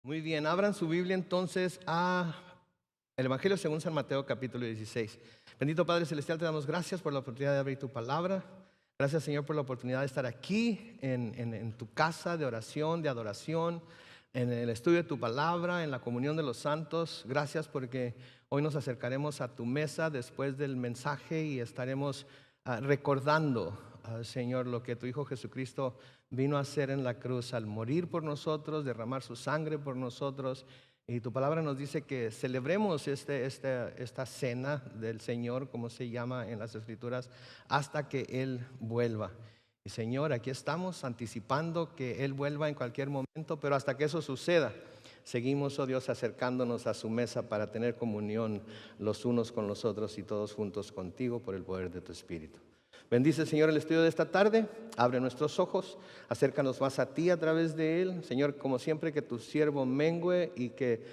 Muy bien, abran su Biblia entonces a el Evangelio según San Mateo capítulo 16. Bendito Padre Celestial, te damos gracias por la oportunidad de abrir tu palabra. Gracias, Señor, por la oportunidad de estar aquí en tu casa de oración, de adoración, en el estudio de tu palabra, en la comunión de los santos. Gracias porque hoy nos acercaremos a tu mesa después del mensaje y estaremos recordando, Señor, lo que tu Hijo Jesucristo vino a hacer en la cruz al morir por nosotros, derramar su sangre por nosotros. Y tu palabra nos dice que celebremos esta cena del Señor, como se llama en las Escrituras, hasta que Él vuelva. Y Señor, aquí estamos anticipando que Él vuelva en cualquier momento, pero hasta que eso suceda, seguimos, oh Dios, acercándonos a su mesa para tener comunión los unos con los otros y todos juntos contigo por el poder de tu Espíritu. Bendice, Señor, el estudio de esta tarde. Abre nuestros ojos, acércanos más a ti a través de él. Señor, como siempre, que tu siervo mengüe y que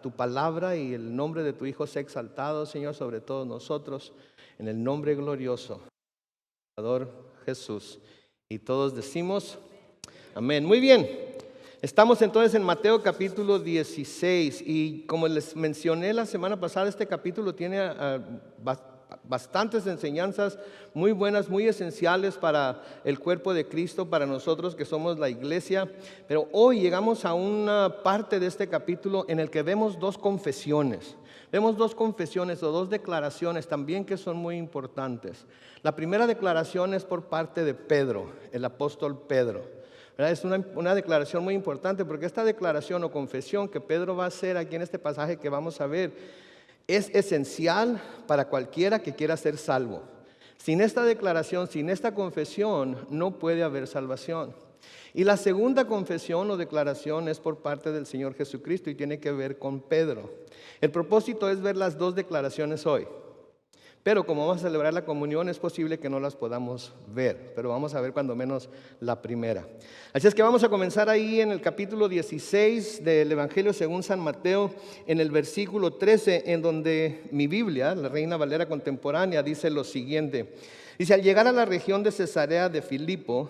tu palabra y el nombre de tu Hijo sea exaltado, Señor, sobre todos nosotros, en el nombre glorioso del Salvador Jesús. Y todos decimos amén. Muy bien, estamos entonces en Mateo capítulo 16 y como les mencioné la semana pasada, este capítulo tiene bastantes enseñanzas muy buenas, muy esenciales para el cuerpo de Cristo, para nosotros que somos la iglesia. Pero hoy llegamos a una parte de este capítulo en el que vemos dos confesiones. Vemos dos confesiones o dos declaraciones también que son muy importantes. La primera declaración es por parte de Pedro, el apóstol Pedro. Es una declaración muy importante porque esta declaración o confesión que Pedro va a hacer aquí en este pasaje que vamos a ver es esencial para cualquiera que quiera ser salvo. Sin esta declaración, sin esta confesión, no puede haber salvación. Y la segunda confesión o declaración es por parte del Señor Jesucristo y tiene que ver con Pedro. El propósito es ver las dos declaraciones hoy. Pero como vamos a celebrar la comunión, es posible que no las podamos ver, pero vamos a ver cuando menos la primera. Así es que vamos a comenzar ahí en el capítulo 16 del Evangelio según San Mateo, en el versículo 13, en donde mi Biblia, la Reina Valera Contemporánea, dice lo siguiente. Dice, al llegar a la región de Cesarea de Filipo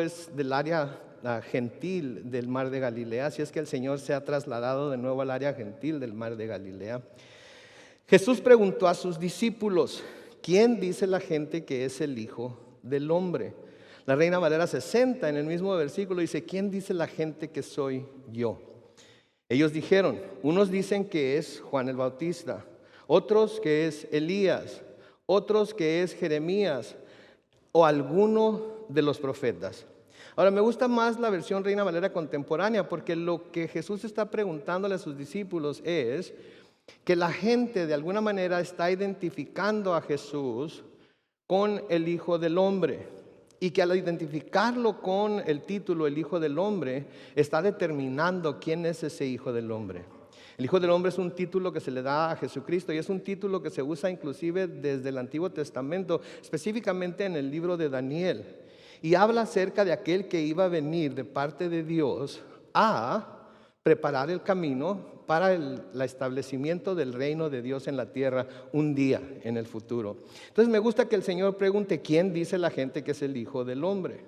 es del área gentil del mar de Galilea, así es que el Señor se ha trasladado de nuevo al área gentil del mar de Galilea. Jesús preguntó a sus discípulos, ¿quién dice la gente que es el Hijo del Hombre? La Reina Valera 60 en el mismo versículo dice, ¿quién dice la gente que soy yo? Ellos dijeron, unos dicen que es Juan el Bautista, otros que es Elías, otros que es Jeremías o alguno de los profetas. Ahora, me gusta más la versión Reina Valera Contemporánea porque lo que Jesús está preguntándole a sus discípulos es que la gente de alguna manera está identificando a Jesús con el Hijo del Hombre y que al identificarlo con el título el Hijo del Hombre está determinando quién es ese Hijo del Hombre. El Hijo del Hombre es un título que se le da a Jesucristo y es un título que se usa inclusive desde el Antiguo Testamento, específicamente en el libro de Daniel, y habla acerca de aquel que iba a venir de parte de Dios a preparar el camino para el establecimiento del reino de Dios en la tierra un día en el futuro. Entonces me gusta que el Señor pregunte, ¿quién dice la gente que es el Hijo del Hombre?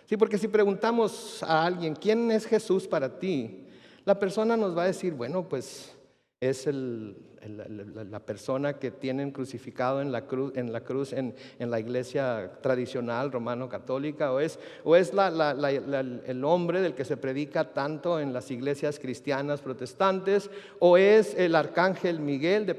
Sí, porque si preguntamos a alguien, ¿quién es Jesús para ti? La persona nos va a decir, bueno, pues es la persona que tienen crucificado en la cruz en la iglesia tradicional romano-católica, o es el hombre del que se predica tanto en las iglesias cristianas protestantes, o es el arcángel Miguel,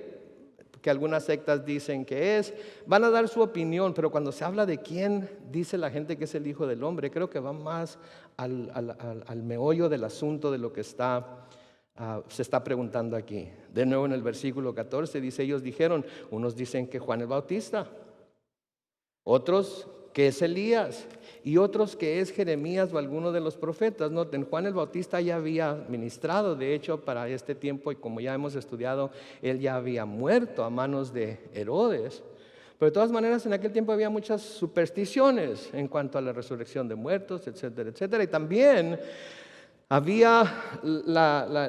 que algunas sectas dicen que es. Van a dar su opinión, pero cuando se habla de quién dice la gente que es el Hijo del Hombre, creo que va más al meollo del asunto de lo que se está preguntando aquí. De nuevo en el versículo 14 dice, ellos dijeron, unos dicen que Juan el Bautista, otros que es Elías y otros que es Jeremías o alguno de los profetas. Noten, Juan el Bautista ya había ministrado, de hecho, para este tiempo, y como ya hemos estudiado, él ya había muerto a manos de Herodes. Pero de todas maneras, en aquel tiempo había muchas supersticiones en cuanto a la resurrección de muertos, etcétera, etcétera. Y también había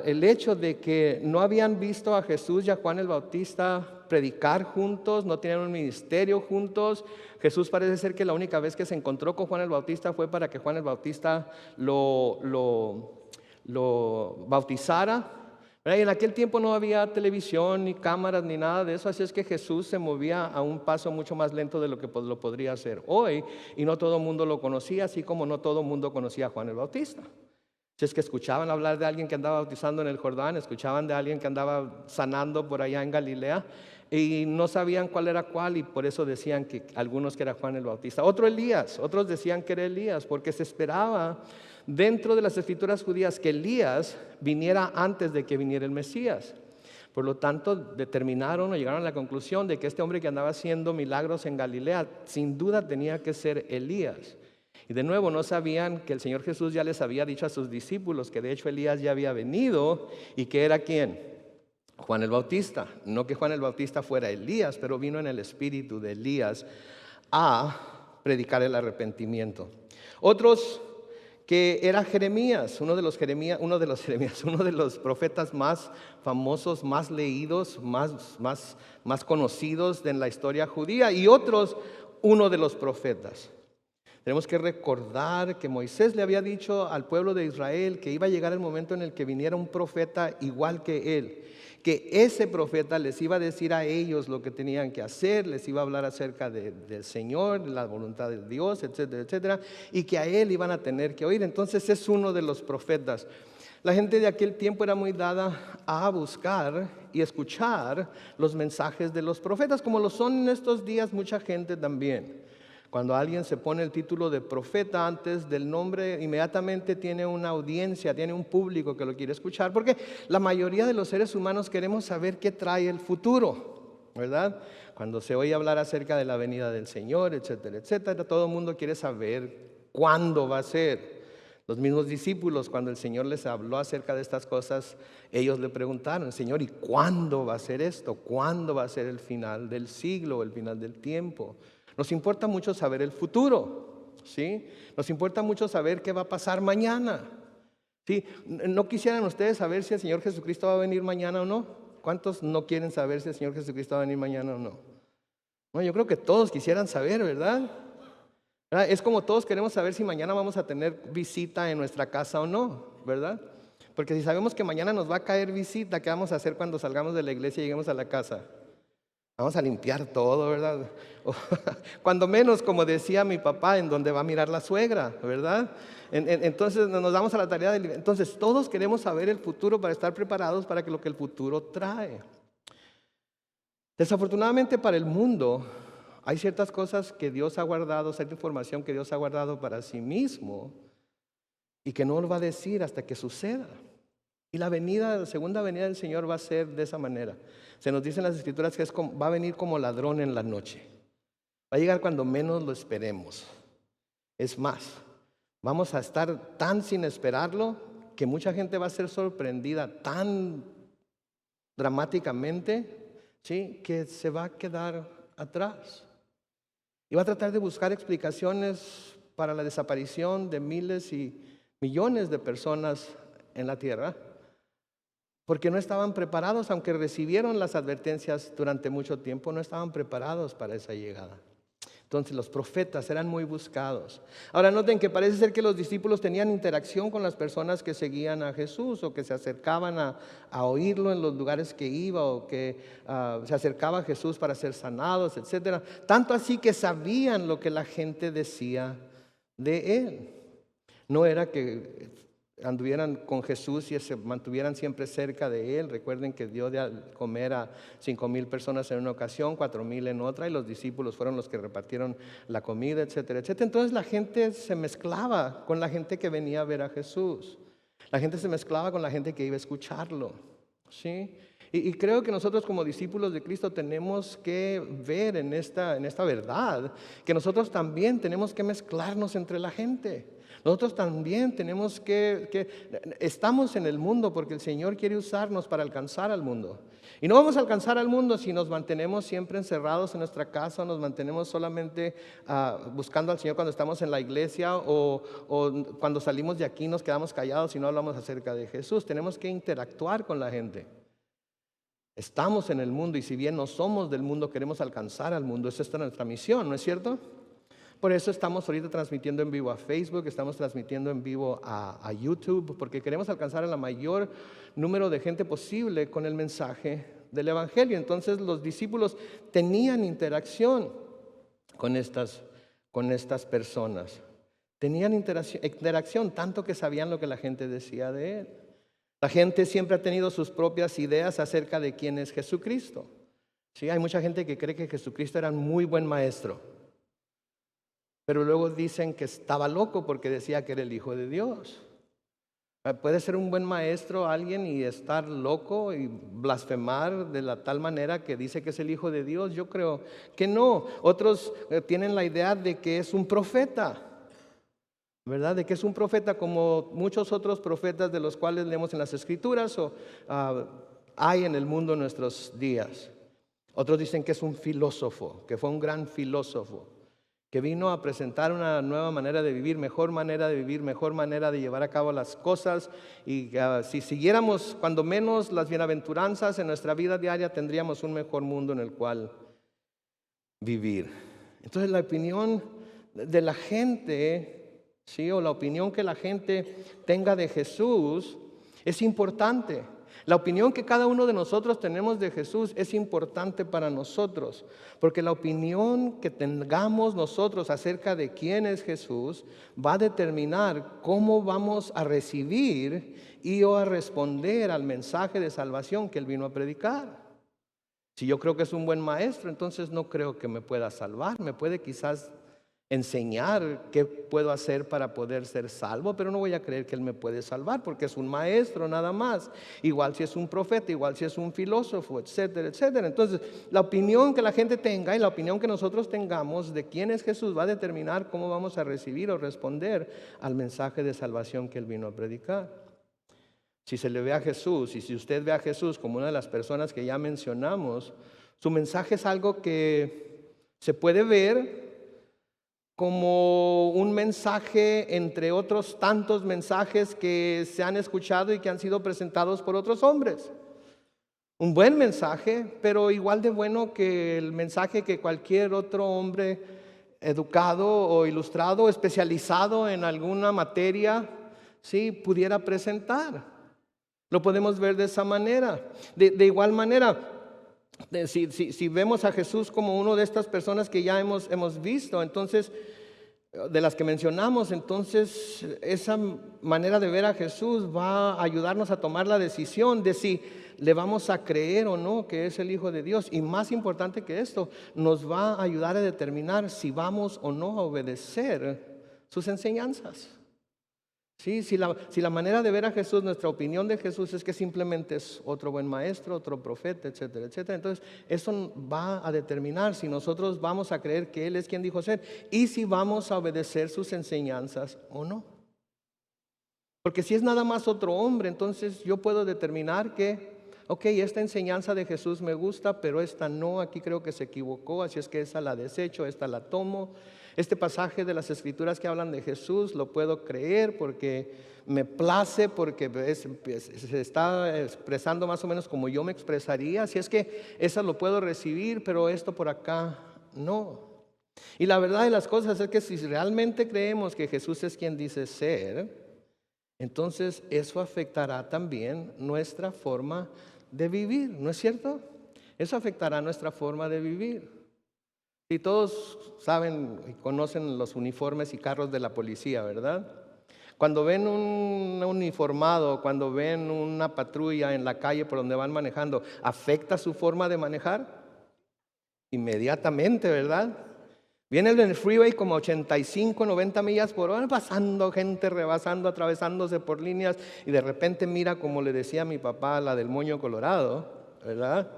el hecho de que no habían visto a Jesús y a Juan el Bautista predicar juntos, no tenían un ministerio juntos. Jesús parece ser que la única vez que se encontró con Juan el Bautista fue para que Juan el Bautista lo lo bautizara. ¿Verdad? Y en aquel tiempo no había televisión, ni cámaras, ni nada de eso, así es que Jesús se movía a un paso mucho más lento de lo que lo podría hacer hoy, y no todo el mundo lo conocía, así como no todo el mundo conocía a Juan el Bautista. Si es que escuchaban hablar de alguien que andaba bautizando en el Jordán, escuchaban de alguien que andaba sanando por allá en Galilea, y no sabían cuál era cuál, y por eso decían que algunos que era Juan el Bautista, otro Elías, otros decían que era Elías, porque se esperaba dentro de las escrituras judías que Elías viniera antes de que viniera el Mesías. Por lo tanto, determinaron o llegaron a la conclusión de que este hombre que andaba haciendo milagros en Galilea, sin duda tenía que ser Elías. Y de nuevo, no sabían que el Señor Jesús ya les había dicho a sus discípulos que de hecho Elías ya había venido, y que era ¿quién? Juan el Bautista. No que Juan el Bautista fuera Elías, pero vino en el espíritu de Elías a predicar el arrepentimiento. Otros, que era Jeremías, uno de los profetas más famosos, más leídos, más conocidos en la historia judía, y otros, uno de los profetas. Tenemos que recordar que Moisés le había dicho al pueblo de Israel que iba a llegar el momento en el que viniera un profeta igual que él, que ese profeta les iba a decir a ellos lo que tenían que hacer, les iba a hablar acerca del Señor, de la voluntad de Dios, etcétera, etcétera, y que a él iban a tener que oír. Entonces es uno de los profetas. La gente de aquel tiempo era muy dada a buscar y escuchar los mensajes de los profetas, como lo son en estos días mucha gente también. Cuando alguien se pone el título de profeta antes del nombre, inmediatamente tiene una audiencia, tiene un público que lo quiere escuchar, porque la mayoría de los seres humanos queremos saber qué trae el futuro, ¿verdad? Cuando se oye hablar acerca de la venida del Señor, etcétera, etcétera, todo el mundo quiere saber cuándo va a ser. Los mismos discípulos, cuando el Señor les habló acerca de estas cosas, ellos le preguntaron: Señor, ¿y cuándo va a ser esto? ¿Cuándo va a ser el final del siglo, el final del tiempo? Nos importa mucho saber el futuro, ¿sí? Nos importa mucho saber qué va a pasar mañana, ¿sí? ¿No quisieran ustedes saber si el Señor Jesucristo va a venir mañana o no? ¿Cuántos no quieren saber si el Señor Jesucristo va a venir mañana o no? No, yo creo que todos quisieran saber, ¿verdad? Es como todos queremos saber si mañana vamos a tener visita en nuestra casa o no, ¿verdad? Porque si sabemos que mañana nos va a caer visita, ¿qué vamos a hacer cuando salgamos de la iglesia y lleguemos a la casa? Vamos a limpiar todo, ¿verdad? Cuando menos, como decía mi papá, en donde va a mirar la suegra, ¿verdad? Entonces nos damos a la tarea de... Entonces todos queremos saber el futuro para estar preparados para lo que el futuro trae. Desafortunadamente para el mundo hay ciertas cosas que Dios ha guardado, cierta información que Dios ha guardado para sí mismo y que no lo va a decir hasta que suceda. Y la segunda venida del Señor va a ser de esa manera. Se nos dice en las Escrituras que va a venir como ladrón en la noche. Va a llegar cuando menos lo esperemos. Es más, vamos a estar tan sin esperarlo que mucha gente va a ser sorprendida tan dramáticamente, ¿sí?, que se va a quedar atrás. Y va a tratar de buscar explicaciones para la desaparición de miles y millones de personas en la tierra, porque no estaban preparados, aunque recibieron las advertencias durante mucho tiempo, no estaban preparados para esa llegada. Entonces los profetas eran muy buscados. Ahora noten que parece ser que los discípulos tenían interacción con las personas que seguían a Jesús o que se acercaban a oírlo en los lugares que iba, o que se acercaba a Jesús para ser sanados, etc. Tanto así que sabían lo que la gente decía de él. No era que anduvieran con Jesús y se mantuvieran siempre cerca de él. Recuerden que dio de comer a 5,000 personas en una ocasión, 4,000 en otra, y los discípulos fueron los que repartieron la comida, etcétera, etcétera. Entonces la gente se mezclaba con la gente que venía a ver a Jesús. La gente se mezclaba con la gente que iba a escucharlo, ¿sí? Y creo que nosotros como discípulos de Cristo tenemos que ver en esta verdad que nosotros también tenemos que mezclarnos entre la gente. Nosotros también tenemos estamos en el mundo porque el Señor quiere usarnos para alcanzar al mundo. Y no vamos a alcanzar al mundo si nos mantenemos siempre encerrados en nuestra casa, o nos mantenemos solamente buscando al Señor cuando estamos en la iglesia, o cuando salimos de aquí nos quedamos callados y no hablamos acerca de Jesús. Tenemos que interactuar con la gente. Estamos en el mundo y si bien no somos del mundo, queremos alcanzar al mundo. Esa es nuestra misión, ¿no es cierto? Por eso estamos ahorita transmitiendo en vivo a Facebook, estamos transmitiendo en vivo a YouTube, porque queremos alcanzar a la mayor número de gente posible con el mensaje del Evangelio. Entonces los discípulos tenían interacción con estas personas. Tenían interacción, tanto que sabían lo que la gente decía de él. La gente siempre ha tenido sus propias ideas acerca de quién es Jesucristo. Sí, hay mucha gente que cree que Jesucristo era un muy buen maestro, pero luego dicen que estaba loco porque decía que era el Hijo de Dios. Puede ser un buen maestro alguien y estar loco y blasfemar de la tal manera que dice que es el Hijo de Dios. Yo creo que no. Otros tienen la idea de que es un profeta, ¿verdad? De que es un profeta como muchos otros profetas de los cuales leemos en las Escrituras o hay en el mundo en nuestros días. Otros dicen que es un filósofo, que fue un gran filósofo, que vino a presentar una nueva manera de vivir, mejor manera de llevar a cabo las cosas. Y si siguiéramos cuando menos las bienaventuranzas en nuestra vida diaria, tendríamos un mejor mundo en el cual vivir. Entonces la opinión de la gente, ¿sí? O la opinión que la gente tenga de Jesús es importante. La opinión que cada uno de nosotros tenemos de Jesús es importante para nosotros, porque la opinión que tengamos nosotros acerca de quién es Jesús va a determinar cómo vamos a recibir y o a responder al mensaje de salvación que Él vino a predicar. Si yo creo que es un buen maestro, entonces no creo que me pueda salvar. Me puede quizás enseñar qué puedo hacer para poder ser salvo, pero no voy a creer que Él me puede salvar porque es un maestro nada más. Igual si es un profeta, igual si es un filósofo, etcétera, etcétera. Entonces, la opinión que la gente tenga y la opinión que nosotros tengamos de quién es Jesús va a determinar cómo vamos a recibir o responder al mensaje de salvación que Él vino a predicar. Si se le ve a Jesús y si usted ve a Jesús como una de las personas que ya mencionamos, su mensaje es algo que se puede ver como un mensaje entre otros tantos mensajes que se han escuchado y que han sido presentados por otros hombres. Un buen mensaje, pero igual de bueno que el mensaje que cualquier otro hombre educado o ilustrado, especializado en alguna materia, sí, pudiera presentar. Lo podemos ver de esa manera. De igual manera, si vemos a Jesús como uno de estas personas que ya hemos visto, entonces, de las que mencionamos, entonces esa manera de ver a Jesús va a ayudarnos a tomar la decisión de si le vamos a creer o no que es el Hijo de Dios. Y más importante que esto, nos va a ayudar a determinar si vamos o no a obedecer sus enseñanzas. Sí, si la manera de ver a Jesús, nuestra opinión de Jesús es que simplemente es otro buen maestro, otro profeta, etcétera, etcétera. Entonces, eso va a determinar si nosotros vamos a creer que Él es quien dijo ser y si vamos a obedecer sus enseñanzas o no. Porque si es nada más otro hombre, entonces yo puedo determinar que, ok, esta enseñanza de Jesús me gusta, pero esta no, aquí creo que se equivocó, así es que esa la desecho, esta la tomo. Este pasaje de las Escrituras que hablan de Jesús lo puedo creer porque me place, porque se está expresando más o menos como yo me expresaría. Así es que esa lo puedo recibir, pero esto por acá no. Y la verdad de las cosas es que si realmente creemos que Jesús es quien dice ser, entonces eso afectará también nuestra forma de vivir, ¿no es cierto? Eso afectará nuestra forma de vivir. Y todos saben y conocen los uniformes y carros de la policía, ¿verdad? Cuando ven un uniformado, cuando ven una patrulla en la calle por donde van manejando, ¿afecta su forma de manejar? Inmediatamente, ¿verdad? Viene en el freeway como 85, 90 millas por hora, pasando gente, rebasando, atravesándose por líneas, y de repente mira, como le decía a mi papá, la del moño colorado, ¿verdad?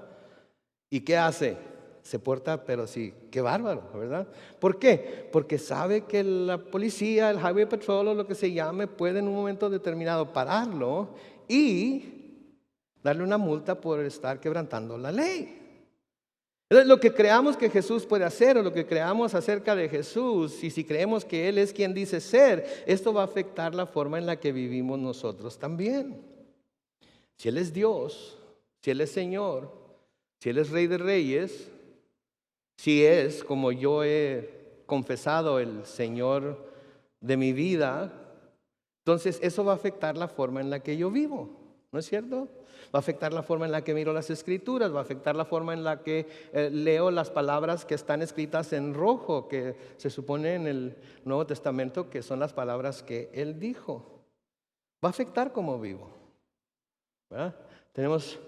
¿Y qué hace? Se porta, pero sí, qué bárbaro, ¿verdad? ¿Por qué? Porque sabe que la policía, el Highway Patrol o lo que se llame, puede en un momento determinado pararlo y darle una multa por estar quebrantando la ley. Entonces, lo que creamos que Jesús puede hacer o lo que creamos acerca de Jesús, y si creemos que Él es quien dice ser, esto va a afectar la forma en la que vivimos nosotros también. Si Él es Dios, si Él es Señor, si Él es Rey de Reyes, si es, como yo he confesado el Señor de mi vida, entonces eso va a afectar la forma en la que yo vivo, ¿no es cierto? Va a afectar la forma en la que miro las escrituras, va a afectar la forma en la que leo las palabras que están escritas en rojo, que se supone en el Nuevo Testamento que son las palabras que Él dijo. Va a afectar cómo vivo, ¿verdad? Tenemos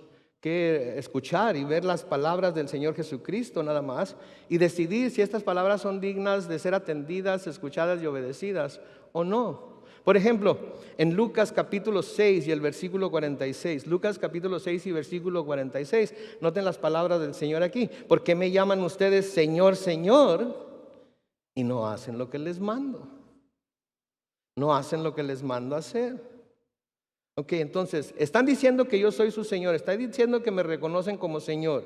que escuchar y ver las palabras del Señor Jesucristo nada más y decidir si estas palabras son dignas de ser atendidas, escuchadas y obedecidas o no. Por ejemplo, en Lucas capítulo 6 y el versículo 46, Lucas capítulo 6 y versículo 46, noten las palabras del Señor aquí. ¿Por qué me llaman ustedes Señor, Señor y no hacen lo que les mando? No hacen lo que les mando hacer. Ok, entonces, están diciendo que yo soy su Señor, están diciendo que me reconocen como Señor.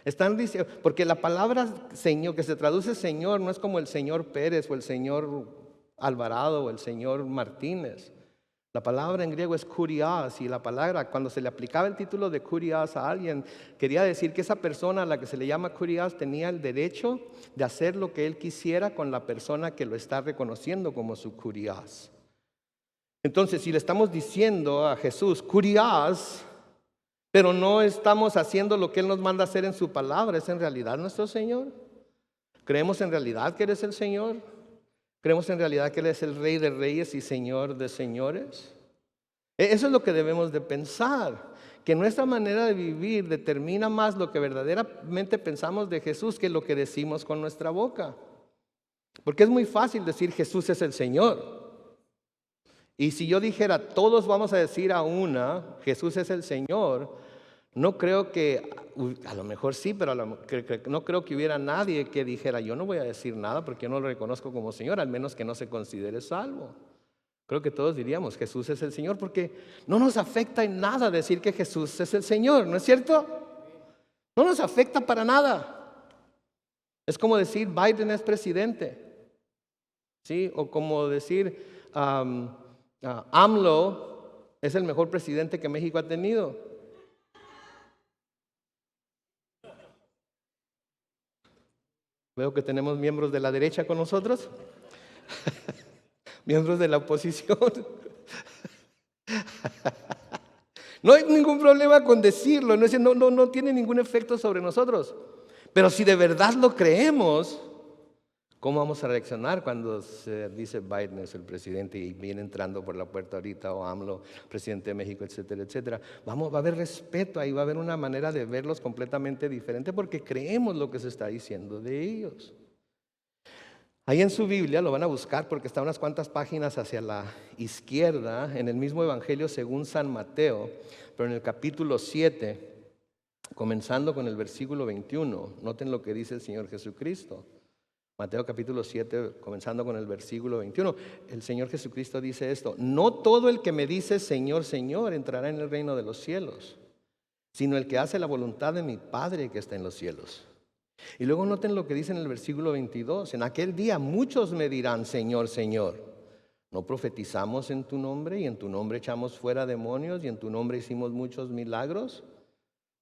Están diciendo, porque la palabra Señor, que se traduce Señor, no es como el Señor Pérez o el Señor Alvarado o el Señor Martínez. La palabra en griego es kurios, y la palabra, cuando se le aplicaba el título de kurios a alguien, quería decir que esa persona a la que se le llama kurios tenía el derecho de hacer lo que él quisiera con la persona que lo está reconociendo como su kurios. Entonces, si le estamos diciendo a Jesús, kurios, pero no estamos haciendo lo que Él nos manda hacer en su palabra, ¿es en realidad nuestro Señor? ¿Creemos en realidad que eres el Señor? ¿Creemos en realidad que Él es el Rey de Reyes y Señor de Señores? Eso es lo que debemos de pensar, que nuestra manera de vivir determina más lo que verdaderamente pensamos de Jesús que lo que decimos con nuestra boca. Porque es muy fácil decir Jesús es el Señor. Y si yo dijera, todos vamos a decir a una, Jesús es el Señor, no creo que, a lo mejor sí, pero no creo que hubiera nadie que dijera, yo no voy a decir nada porque yo no lo reconozco como Señor, al menos que no se considere salvo. Creo que todos diríamos, Jesús es el Señor, porque no nos afecta en nada decir que Jesús es el Señor, ¿no es cierto? No nos afecta para nada. Es como decir, Biden es presidente, ¿sí? O como decir, AMLO es el mejor presidente que México ha tenido. Veo que tenemos miembros de la derecha con nosotros, miembros de la oposición. No hay ningún problema con decirlo, no tiene ningún efecto sobre nosotros. Pero si de verdad lo creemos, ¿cómo vamos a reaccionar cuando se dice Biden es el presidente y viene entrando por la puerta ahorita, o AMLO, presidente de México, etcétera, etcétera? Va a haber respeto ahí, va a haber una manera de verlos completamente diferente porque creemos lo que se está diciendo de ellos. Ahí en su Biblia, lo van a buscar porque está unas cuantas páginas hacia la izquierda, en el mismo Evangelio según San Mateo, pero en el capítulo 7, comenzando con el versículo 21, noten lo que dice el Señor Jesucristo. Mateo capítulo 7, comenzando con el versículo 21, el Señor Jesucristo dice esto: no todo el que me dice Señor, Señor entrará en el reino de los cielos, sino el que hace la voluntad de mi Padre que está en los cielos. Y luego noten lo que dice en el versículo 22, en aquel día muchos me dirán Señor, Señor, ¿no profetizamos en tu nombre y en tu nombre echamos fuera demonios y en tu nombre hicimos muchos milagros?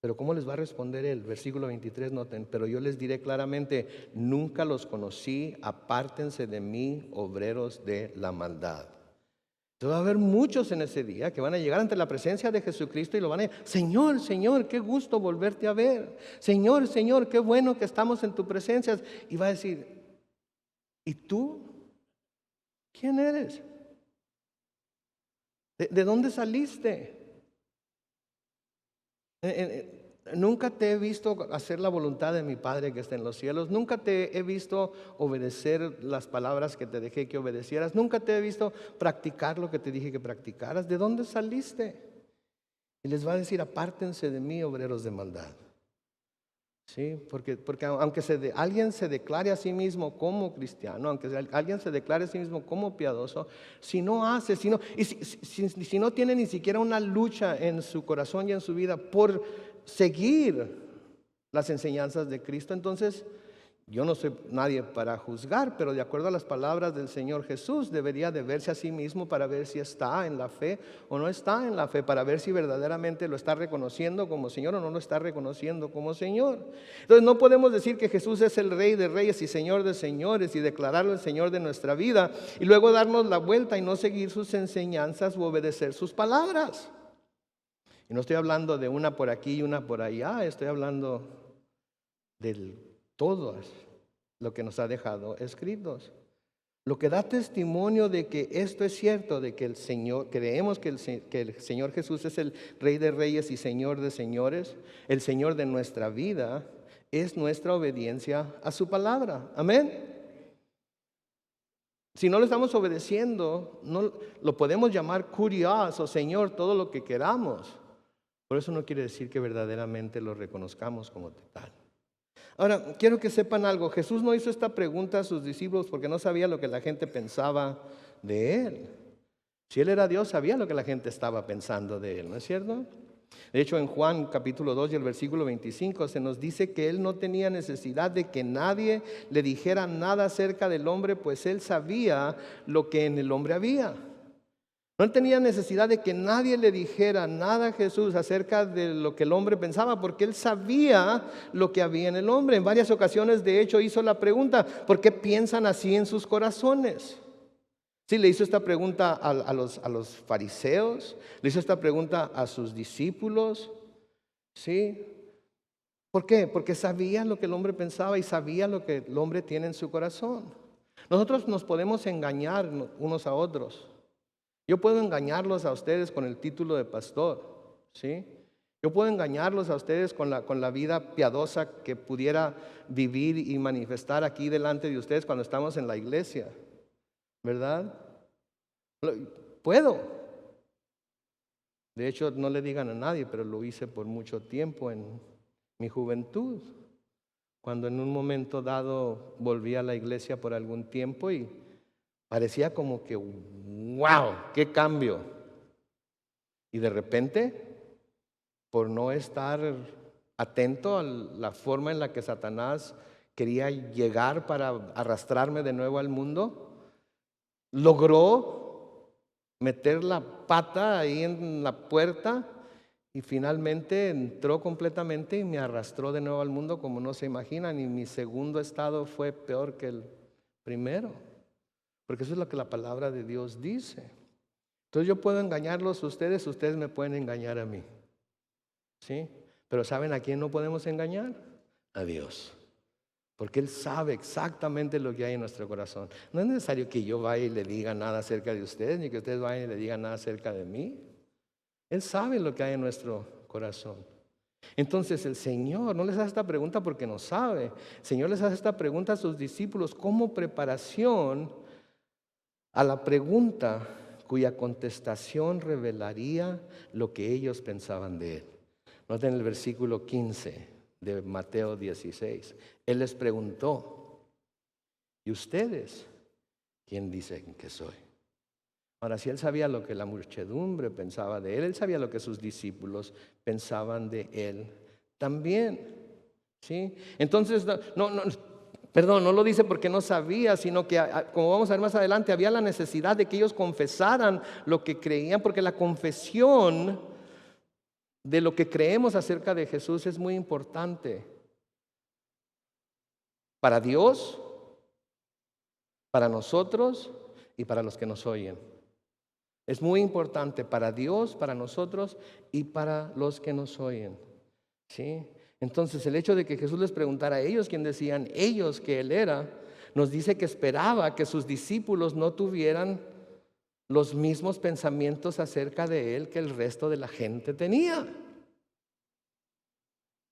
Pero ¿cómo les va a responder él? Versículo 23, noten, pero yo les diré claramente, nunca los conocí, apártense de mí, obreros de la maldad. Entonces va a haber muchos en ese día que van a llegar ante la presencia de Jesucristo y lo van a decir, Señor, Señor, qué gusto volverte a ver. Señor, Señor, qué bueno que estamos en tu presencia. Y va a decir, ¿y tú? ¿Quién eres? ¿De dónde saliste? Nunca te he visto hacer la voluntad de mi Padre que está en los cielos. Nunca te he visto obedecer las palabras que te dejé que obedecieras. Nunca te he visto practicar lo que te dije que practicaras. ¿De dónde saliste? Y les va a decir, apártense de mí, obreros de maldad. ¿Sí? Porque aunque alguien se declare a sí mismo como cristiano, aunque alguien se declare a sí mismo como piadoso, si no hace, si no tiene ni siquiera una lucha en su corazón y en su vida por seguir las enseñanzas de Cristo, entonces Yo no soy nadie para juzgar, pero de acuerdo a las palabras del Señor Jesús, debería de verse a sí mismo para ver si está en la fe o no está en la fe, para ver si verdaderamente lo está reconociendo como Señor o no lo está reconociendo como Señor. Entonces no podemos decir que Jesús es el Rey de Reyes y Señor de Señores y declararlo el Señor de nuestra vida y luego darnos la vuelta y no seguir sus enseñanzas u obedecer sus palabras. Y no estoy hablando de una por aquí y una por allá, estoy hablando del todo lo que nos ha dejado escritos. Lo que da testimonio de que esto es cierto, de que el Señor, creemos que el Señor Jesús es el Rey de Reyes y Señor de Señores, el Señor de nuestra vida, es nuestra obediencia a su palabra. Amén. Si no lo estamos obedeciendo, no lo podemos llamar curios o Señor, todo lo que queramos. Por eso no quiere decir que verdaderamente lo reconozcamos como tal. Ahora, quiero que sepan algo. Jesús no hizo esta pregunta a sus discípulos porque no sabía lo que la gente pensaba de Él. Si Él era Dios, sabía lo que la gente estaba pensando de Él, ¿no es cierto? De hecho, en Juan capítulo 2 y el versículo 25 se nos dice que Él no tenía necesidad de que nadie le dijera nada acerca del hombre, pues Él sabía lo que en el hombre había. No tenía necesidad de que nadie le dijera nada a Jesús acerca de lo que el hombre pensaba, porque Él sabía lo que había en el hombre. En varias ocasiones, de hecho, hizo la pregunta, ¿por qué piensan así en sus corazones? Sí, le hizo esta pregunta a los fariseos, le hizo esta pregunta a sus discípulos. ¿Sí? ¿Por qué? Porque sabía lo que el hombre pensaba y sabía lo que el hombre tiene en su corazón. Nosotros nos podemos engañar unos a otros. Yo puedo engañarlos a ustedes con el título de pastor, ¿sí? Yo puedo engañarlos a ustedes con la vida piadosa que pudiera vivir y manifestar aquí delante de ustedes cuando estamos en la iglesia, ¿verdad? Puedo. De hecho, no le digan a nadie, pero lo hice por mucho tiempo en mi juventud, cuando en un momento dado volví a la iglesia por algún tiempo y parecía como que, wow, qué cambio. Y de repente, por no estar atento a la forma en la que Satanás quería llegar para arrastrarme de nuevo al mundo, logró meter la pata ahí en la puerta y finalmente entró completamente y me arrastró de nuevo al mundo como no se imaginan. Y mi segundo estado fue peor que el primero. Porque eso es lo que la palabra de Dios dice. Entonces yo puedo engañarlos a ustedes, ustedes me pueden engañar a mí. ¿Sí? Pero ¿saben a quién no podemos engañar? A Dios. Porque Él sabe exactamente lo que hay en nuestro corazón. No es necesario que yo vaya y le diga nada acerca de ustedes, ni que ustedes vayan y le digan nada acerca de mí. Él sabe lo que hay en nuestro corazón. Entonces el Señor no les hace esta pregunta porque no sabe. El Señor les hace esta pregunta a sus discípulos como preparación a la pregunta cuya contestación revelaría lo que ellos pensaban de Él. Noten el versículo 15 de Mateo 16. Él les preguntó, ¿y ustedes quién dicen que soy? Ahora, si Él sabía lo que la muchedumbre pensaba de Él, Él sabía lo que sus discípulos pensaban de Él también. ¿Sí? Entonces, no lo dice porque no sabía, sino que, como vamos a ver más adelante, había la necesidad de que ellos confesaran lo que creían, porque la confesión de lo que creemos acerca de Jesús es muy importante para Dios, para nosotros y para los que nos oyen. Es muy importante para Dios, para nosotros y para los que nos oyen. ¿Sí? Entonces el hecho de que Jesús les preguntara a ellos quién decían ellos que Él era, nos dice que esperaba que sus discípulos no tuvieran los mismos pensamientos acerca de Él que el resto de la gente tenía.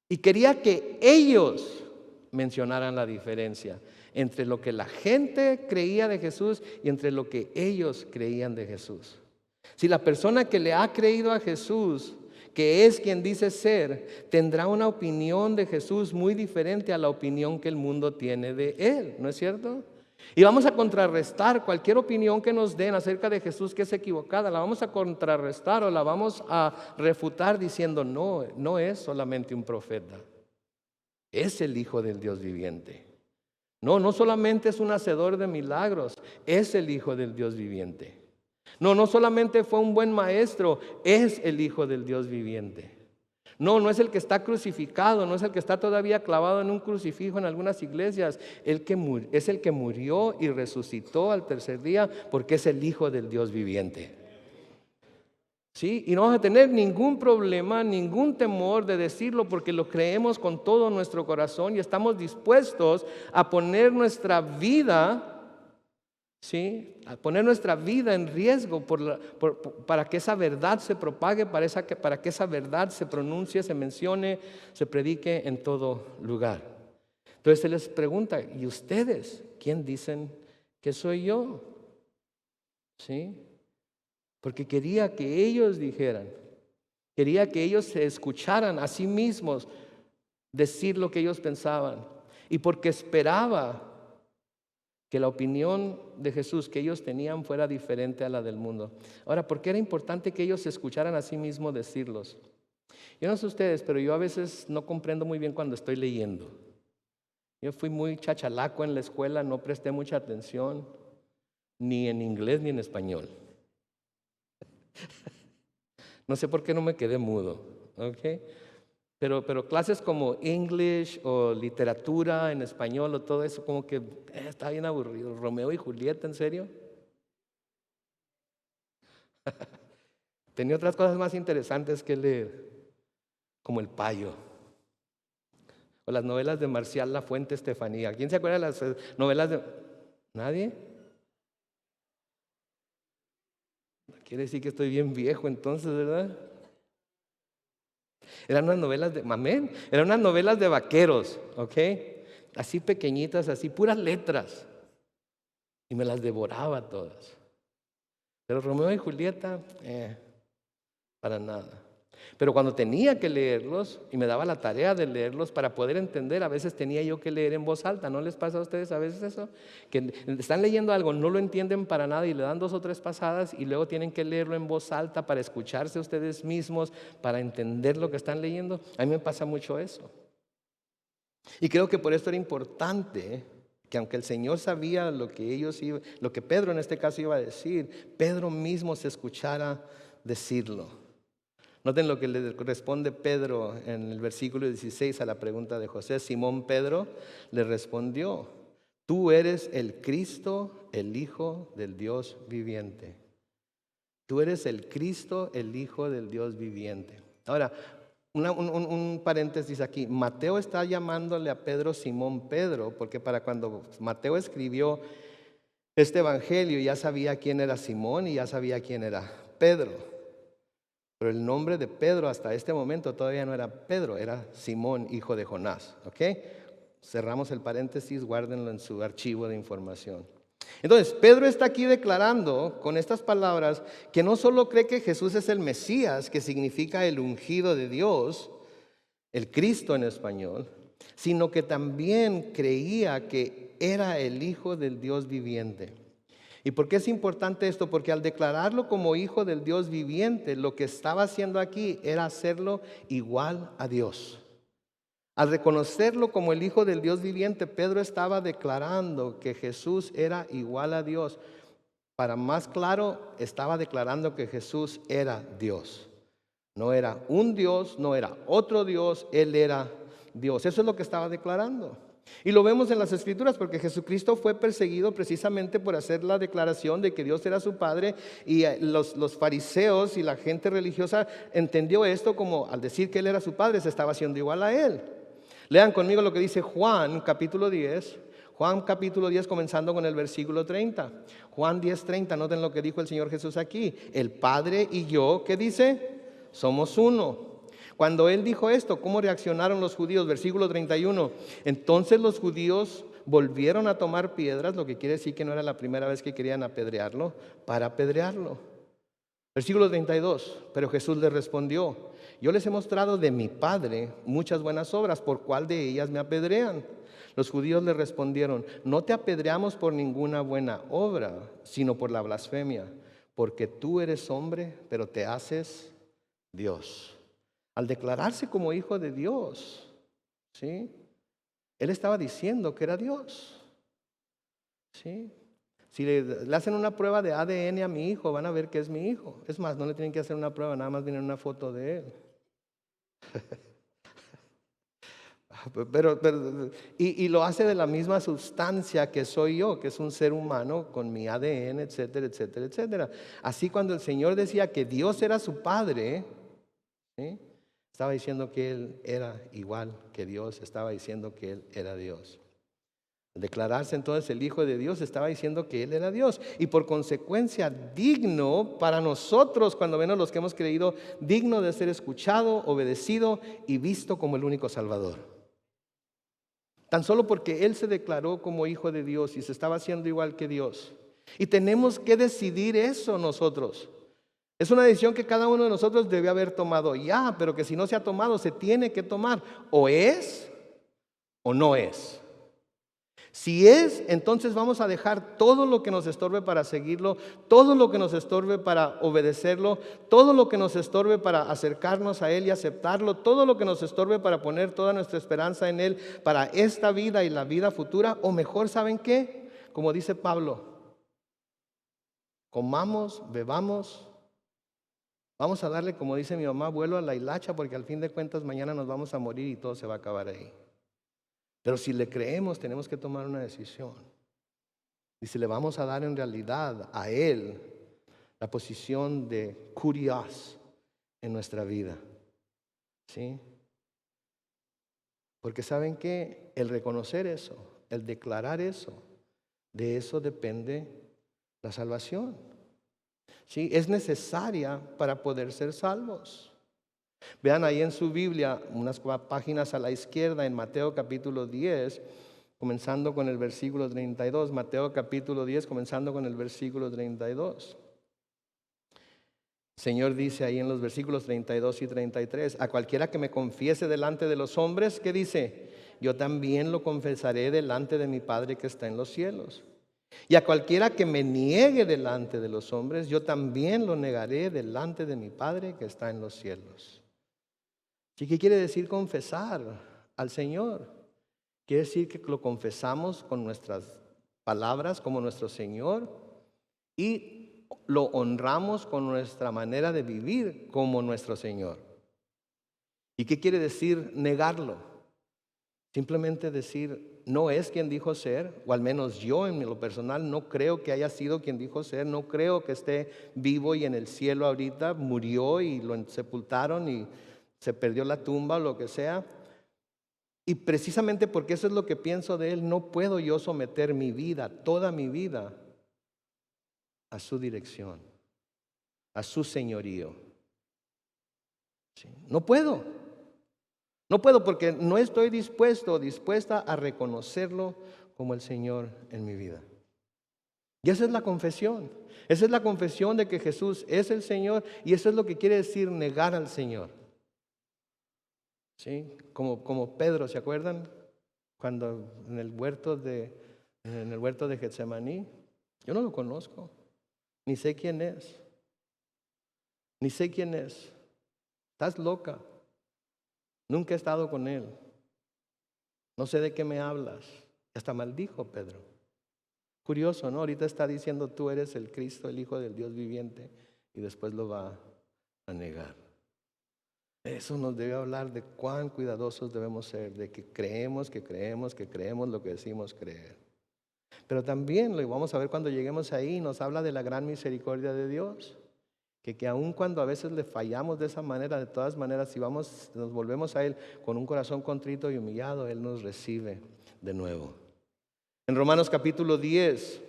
Y quería que ellos mencionaran la diferencia entre lo que la gente creía de Jesús y entre lo que ellos creían de Jesús. Si la persona que le ha creído a Jesús, que es quien dice ser, tendrá una opinión de Jesús muy diferente a la opinión que el mundo tiene de Él, ¿no es cierto? Y vamos a contrarrestar cualquier opinión que nos den acerca de Jesús que es equivocada, la vamos a contrarrestar o la vamos a refutar diciendo, no es solamente un profeta, es el Hijo del Dios viviente. No, no solamente es un hacedor de milagros, es el Hijo del Dios viviente. No, no solamente fue un buen maestro, es el Hijo del Dios viviente. No, no es el que está crucificado, no es el que está todavía clavado en un crucifijo en algunas iglesias. Es el que murió y resucitó al tercer día porque es el Hijo del Dios viviente. ¿Sí? Y no vamos a tener ningún problema, ningún temor de decirlo porque lo creemos con todo nuestro corazón y estamos dispuestos a poner nuestra vida, ¿sí? A poner nuestra vida en riesgo para que esa verdad se propague, para que esa verdad se pronuncie, se mencione, se predique en todo lugar. Entonces se les pregunta, ¿y ustedes quién dicen que soy yo? ¿Sí? Porque quería que ellos dijeran, quería que ellos se escucharan a sí mismos decir lo que ellos pensaban. Y porque esperaba que la opinión de Jesús que ellos tenían fuera diferente a la del mundo. Ahora, ¿por qué era importante que ellos se escucharan a sí mismos decirlos? Yo no sé ustedes, pero yo a veces no comprendo muy bien cuando estoy leyendo. Yo fui muy chachalaco en la escuela, no presté mucha atención, ni en inglés ni en español. No sé por qué no me quedé mudo, ¿ok? Pero clases como English o literatura en español o todo eso, como que está bien aburrido. Romeo y Julieta, ¿en serio? Tenía otras cosas más interesantes que leer, como El Payo o las novelas de Marcial Lafuente Estefanía. ¿Quién se acuerda de las novelas de...? ¿Nadie? Quiere decir que estoy bien viejo entonces, ¿verdad? Eran unas novelas de, amén, eran unas novelas de vaqueros, ¿ok? Así pequeñitas, así puras letras. Y me las devoraba todas. Pero Romeo y Julieta, para nada. Pero cuando tenía que leerlos y me daba la tarea de leerlos para poder entender, a veces tenía yo que leer en voz alta. ¿No les pasa a ustedes a veces eso? Que están leyendo algo, no lo entienden para nada y le dan 2 o 3 pasadas y luego tienen que leerlo en voz alta para escucharse ustedes mismos, para entender lo que están leyendo. A mí me pasa mucho eso. Y creo que por esto era importante que aunque el Señor sabía lo que Pedro en este caso iba a decir, Pedro mismo se escuchara decirlo. Noten lo que le responde Pedro en el versículo 16 a la pregunta de José. Simón Pedro le respondió, tú eres el Cristo, el Hijo del Dios viviente. Tú eres el Cristo, el Hijo del Dios viviente. Ahora, un paréntesis aquí. Mateo está llamándole a Pedro Simón Pedro, porque para cuando Mateo escribió este evangelio ya sabía quién era Simón y ya sabía quién era Pedro. Pero el nombre de Pedro hasta este momento todavía no era Pedro, era Simón, hijo de Jonás. ¿Ok? Cerramos el paréntesis, guárdenlo en su archivo de información. Entonces, Pedro está aquí declarando con estas palabras que no solo cree que Jesús es el Mesías, que significa el ungido de Dios, el Cristo en español, sino que también creía que era el Hijo del Dios viviente. ¿Y por qué es importante esto? Porque al declararlo como hijo del Dios viviente, lo que estaba haciendo aquí era hacerlo igual a Dios. Al reconocerlo como el hijo del Dios viviente, Pedro estaba declarando que Jesús era igual a Dios. Para más claro, estaba declarando que Jesús era Dios. No era un Dios, no era otro Dios, Él era Dios. Eso es lo que estaba declarando. Y lo vemos en las Escrituras porque Jesucristo fue perseguido precisamente por hacer la declaración de que Dios era su Padre y los fariseos y la gente religiosa entendió esto como al decir que Él era su Padre se estaba haciendo igual a Él. Lean conmigo lo que dice Juan capítulo 10. Juan capítulo 10 comenzando con el versículo 30. Juan 10:30, noten lo que dijo el Señor Jesús aquí. El Padre y yo, ¿qué dice? Somos uno. Cuando Él dijo esto, ¿cómo reaccionaron los judíos? Versículo 31. Entonces los judíos volvieron a tomar piedras, lo que quiere decir que no era la primera vez que querían apedrearlo, para apedrearlo. Versículo 32. Pero Jesús les respondió, yo les he mostrado de mi Padre muchas buenas obras, ¿por cuál de ellas me apedrean? Los judíos le respondieron, no te apedreamos por ninguna buena obra, sino por la blasfemia, porque tú eres hombre, pero te haces Dios. Al declararse como hijo de Dios, ¿sí? Él estaba diciendo que era Dios. ¿Sí? Si le hacen una prueba de ADN a mi hijo, van a ver que es mi hijo. Es más, no le tienen que hacer una prueba, nada más viene una foto de él. Y lo hace de la misma sustancia que soy yo, que es un ser humano con mi ADN, etcétera, etcétera, etcétera. Así cuando el Señor decía que Dios era su Padre, ¿sí? Estaba diciendo que Él era igual que Dios, estaba diciendo que Él era Dios. Al declararse entonces el Hijo de Dios, estaba diciendo que Él era Dios. Y por consecuencia, digno para nosotros, cuando menos los que hemos creído, digno de ser escuchado, obedecido y visto como el único Salvador. Tan solo porque Él se declaró como Hijo de Dios y se estaba haciendo igual que Dios. Y tenemos que decidir eso nosotros. Es una decisión que cada uno de nosotros debe haber tomado ya, pero que si no se ha tomado, se tiene que tomar. O es o no es. Si es, entonces vamos a dejar todo lo que nos estorbe para seguirlo, todo lo que nos estorbe para obedecerlo, todo lo que nos estorbe para acercarnos a Él y aceptarlo, todo lo que nos estorbe para poner toda nuestra esperanza en Él para esta vida y la vida futura. O mejor, ¿saben qué? Como dice Pablo, comamos, bebamos, vamos a darle, como dice mi mamá, vuelo a la hilacha, porque al fin de cuentas mañana nos vamos a morir y todo se va a acabar ahí. Pero si le creemos, tenemos que tomar una decisión. Y si le vamos a dar en realidad a Él la posición de kurios en nuestra vida. ¿Sí? Porque ¿saben qué? El reconocer eso, el declarar eso, de eso depende la salvación. ¿Sí? Es necesaria para poder ser salvos. Vean ahí en su Biblia, unas páginas a la izquierda, en Mateo capítulo 10, comenzando con el versículo 32. Mateo capítulo 10, comenzando con el versículo 32. El Señor dice ahí en los versículos 32 y 33, a cualquiera que me confiese delante de los hombres, ¿qué dice? Yo también lo confesaré delante de mi Padre que está en los cielos. Y a cualquiera que me niegue delante de los hombres, yo también lo negaré delante de mi Padre que está en los cielos. ¿Y qué quiere decir confesar al Señor? Quiere decir que lo confesamos con nuestras palabras como nuestro Señor y lo honramos con nuestra manera de vivir como nuestro Señor. ¿Y qué quiere decir negarlo? Simplemente decir, no es quien dijo ser, o al menos yo en lo personal no creo que haya sido quien dijo ser, no creo que esté vivo y en el cielo ahorita, murió y lo sepultaron y se perdió la tumba o lo que sea. Y precisamente porque eso es lo que pienso de Él, no puedo yo someter mi vida, toda mi vida, a su dirección, a su señorío. ¿Sí? No puedo. No puedo porque no estoy dispuesto o dispuesta a reconocerlo como el Señor en mi vida. Y esa es la confesión. Esa es la confesión de que Jesús es el Señor y eso es lo que quiere decir negar al Señor. ¿Sí? Como Pedro, ¿se acuerdan? Cuando en el huerto de Getsemaní, yo no lo conozco, ni sé quién es, ni sé quién es. Estás loca, nunca he estado con él, no sé de qué me hablas. Hasta maldijo Pedro. Curioso, ¿no? Ahorita está diciendo tú eres el Cristo, el Hijo del Dios viviente, y después lo va a negar. Eso nos debe hablar de cuán cuidadosos debemos ser, de que creemos lo que decimos creer. Pero también lo vamos a ver cuando lleguemos ahí, nos habla de la gran misericordia de Dios. Que aun cuando a veces le fallamos de esa manera, de todas maneras, si nos volvemos a Él con un corazón contrito y humillado, Él nos recibe de nuevo. En Romanos capítulo 10,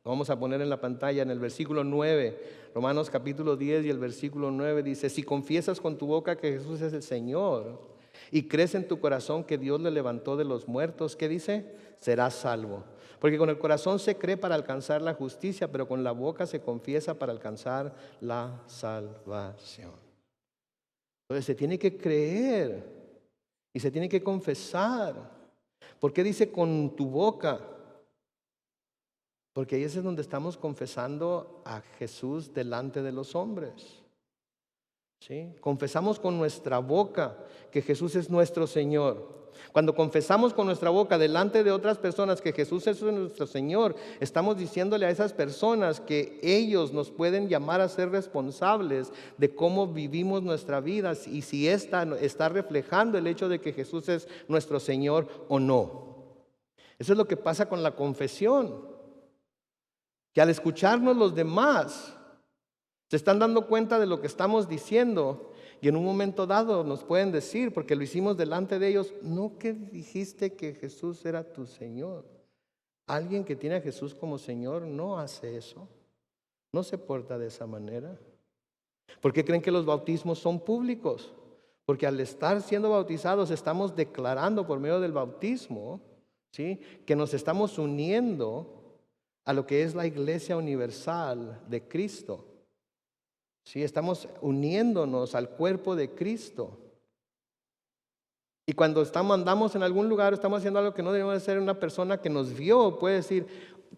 vamos a poner en la pantalla en el versículo 9, Romanos capítulo 10 y el versículo 9 dice, si confiesas con tu boca que Jesús es el Señor y crees en tu corazón que Dios le levantó de los muertos, ¿qué dice? Serás salvo. Porque con el corazón se cree para alcanzar la justicia, pero con la boca se confiesa para alcanzar la salvación. Entonces se tiene que creer y se tiene que confesar. ¿Por qué dice con tu boca? Porque ahí es donde estamos confesando a Jesús delante de los hombres. ¿Sí? Confesamos con nuestra boca que Jesús es nuestro Señor. Cuando confesamos con nuestra boca delante de otras personas que Jesús es nuestro Señor, estamos diciéndole a esas personas que ellos nos pueden llamar a ser responsables de cómo vivimos nuestra vida y si esta está reflejando el hecho de que Jesús es nuestro Señor o no. Eso es lo que pasa con la confesión, que al escucharnos los demás se están dando cuenta de lo que estamos diciendo y en un momento dado nos pueden decir, porque lo hicimos delante de ellos, ¿no que dijiste que Jesús era tu Señor? Alguien que tiene a Jesús como Señor no hace eso, no se porta de esa manera. ¿Por qué creen que los bautismos son públicos? Porque al estar siendo bautizados estamos declarando por medio del bautismo, ¿sí?, que nos estamos uniendo a lo que es la iglesia universal de Cristo. Sí, estamos uniéndonos al cuerpo de Cristo. Y cuando andamos en algún lugar, estamos haciendo algo que no debemos hacer, una persona que nos vio puede decir,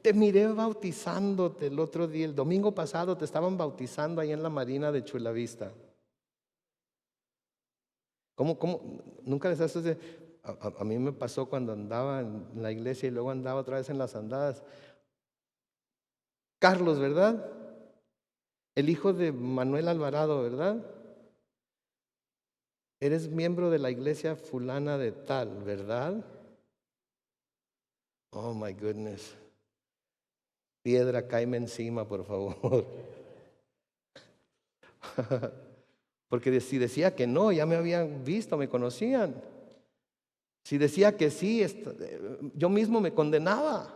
te miré bautizándote el otro día, el domingo pasado te estaban bautizando ahí en la marina de Chulavista. ¿Cómo? Nunca les haces a mí me pasó cuando andaba en la iglesia y luego andaba otra vez en las andadas. Carlos, ¿verdad? El hijo de Manuel Alvarado, ¿verdad? Eres miembro de la iglesia fulana de tal, ¿verdad? Oh my goodness. Piedra, cáeme encima, por favor. Porque si decía que no, ya me habían visto, me conocían. Si decía que sí, yo mismo me condenaba.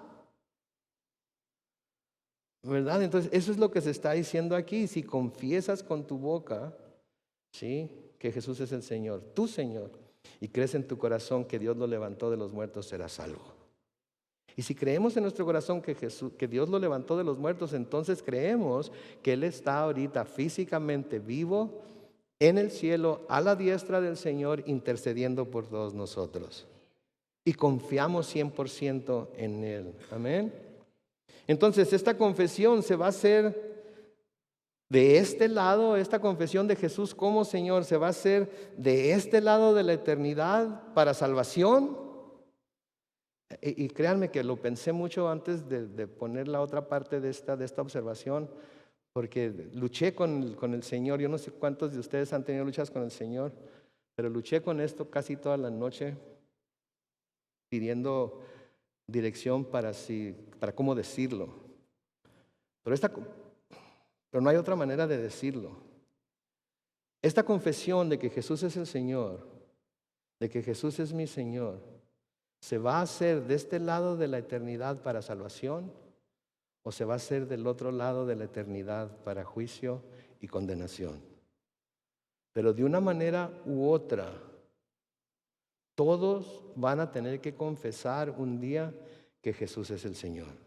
¿Verdad? Entonces, eso es lo que se está diciendo aquí. Si confiesas con tu boca, ¿sí?, que Jesús es el Señor, tu Señor, y crees en tu corazón que Dios lo levantó de los muertos, serás salvo. Y si creemos en nuestro corazón que Dios lo levantó de los muertos, entonces creemos que Él está ahorita físicamente vivo en el cielo, a la diestra del Señor, intercediendo por todos nosotros. Y confiamos 100% en Él. Amén. Entonces, esta confesión se va a hacer de este lado, esta confesión de Jesús como Señor, se va a hacer de este lado de la eternidad para salvación. Y créanme que lo pensé mucho antes de poner la otra parte de esta observación, porque luché con el Señor. Yo no sé cuántos de ustedes han tenido luchas con el Señor, pero luché con esto casi toda la noche, pidiendo dirección para cómo decirlo. Pero no hay otra manera de decirlo. Esta confesión de que Jesús es el Señor, de que Jesús es mi Señor, ¿se va a hacer de este lado de la eternidad para salvación o se va a hacer del otro lado de la eternidad para juicio y condenación? Pero de una manera u otra, todos van a tener que confesar un día que Jesús es el Señor.